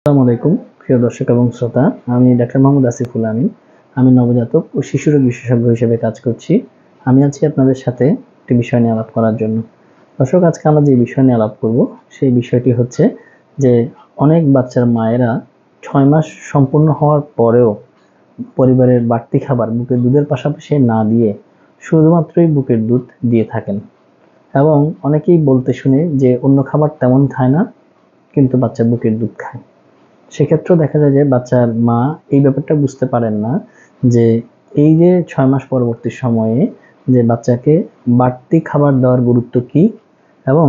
আসসালামু আলাইকুম প্রিয় দর্শক এবং শ্রোতা। আমি ডাক্তার মোহাম্মদ আসিফুল আমিন। আমি নবজাতক ও শিশুরোগ বিশেষজ্ঞ হিসেবে কাজ করছি। আমি আছি আপনাদের সাথে একটি বিষয় নিয়ে আলাপ করার জন্য। দর্শক, আজকে আমরা যে বিষয় নিয়ে আলাপ করব সেই বিষয়টি হচ্ছে যে অনেক বাচ্চার মায়েরা 6 মাস সম্পূর্ণ হওয়ার পরেও পরিবারের বাড়তি খাবার বুকের দুধের পাশাপাশি না দিয়ে শুধুমাত্রই বুকের দুধ দিয়ে থাকেন, এবং অনেকেই বলতে শুনে যে অন্য খাবার তেমন খায় না কিন্তু বাচ্চা বুকের দুধ খায়। সেক্ষেত্রেও দেখা যায় যে বাচ্চার মা এই ব্যাপারটা বুঝতে পারেন না যে এই যে 6 মাস পরবর্তী সময়ে যে বাচ্চাকে বাড়তি খাবার দেওয়ার গুরুত্ব কি, এবং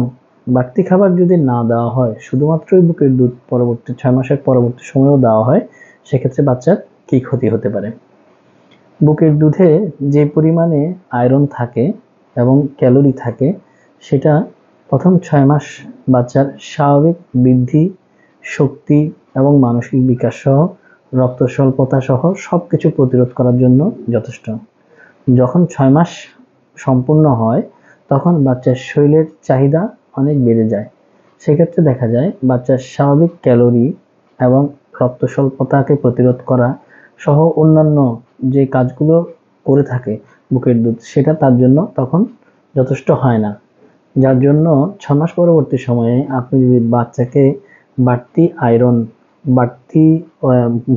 বাড়তি খাবার যদি না দেওয়া হয়, শুধুমাত্রই বুকের দুধ পরবর্তী 6 মাসের পরবর্তী সময়েও দেওয়া হয়, সেক্ষেত্রে বাচ্চার কি ক্ষতি হতে পারে। বুকের দুধে যে পরিমাণে আয়রন থাকে এবং ক্যালোরি থাকে, সেটা প্রথম 6 মাস বাচ্চার স্বাভাবিক বৃদ্ধি, শক্তি এবং মানসিক বিকাশ সহ রক্ত স্বল্পতা সহ সবকিছু প্রতিরোধ করার জন্য যথেষ্ট। যখন 6 মাস সম্পূর্ণ হয় তখন বাচ্চার শরীরের চাহিদা অনেক বেড়ে যায়। সেক্ষেত্রে দেখা যায় বাচ্চার স্বাভাবিক ক্যালোরি এবং রক্ত স্বল্পতাকে প্রতিরোধ করা সহ অন্যান্য যে কাজগুলো করে থাকে বুকের দুধ, সেটা তার জন্য তখন যথেষ্ট হয় না। যার জন্য 6 মাস পরবর্তী সময়ে আপনি যদি বাচ্চাকে বাড়তি আয়রন, বাড়তি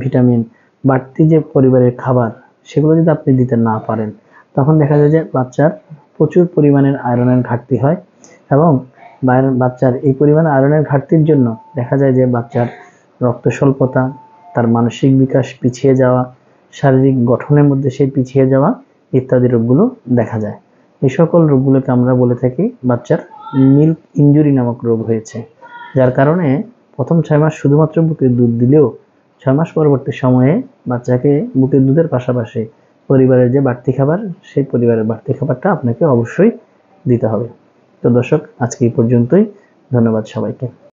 ভিটামিন, বাড়তি যে পরিবারের খাবার, সেগুলো যদি আপনি দিতে না পারেন, তখন দেখা যায় যে বাচ্চার প্রচুর পরিমাণের আয়রনের ঘাটতি হয়, এবং বাচ্চার এই পরিমাণ আয়রনের ঘাটতির জন্য দেখা যায় যে বাচ্চার রক্ত স্বল্পতা, তার মানসিক বিকাশ পিছিয়ে যাওয়া, শারীরিক গঠনের মধ্যে সেই পিছিয়ে যাওয়া ইত্যাদি রোগগুলো দেখা যায়। এই সকল রোগগুলোকে আমরা বলে থাকি বাচ্চার মিল্ক ইনজুরি নামক রোগ হয়েছে, যার কারণে প্রথম 6 মাস শুধুমাত্র বুকের দুধ দিলেও 6 মাস পরবর্তী সময়ে বাচ্চাকে বুকের দুধের পাশাপাশি পরিবারের যে বাড়তি খাবার, সেই পরিবারের বাড়তি খাবারটা আপনাকে অবশ্যই দিতে হবে। তো দর্শক, আজকে এই পর্যন্তই। ধন্যবাদ সবাইকে।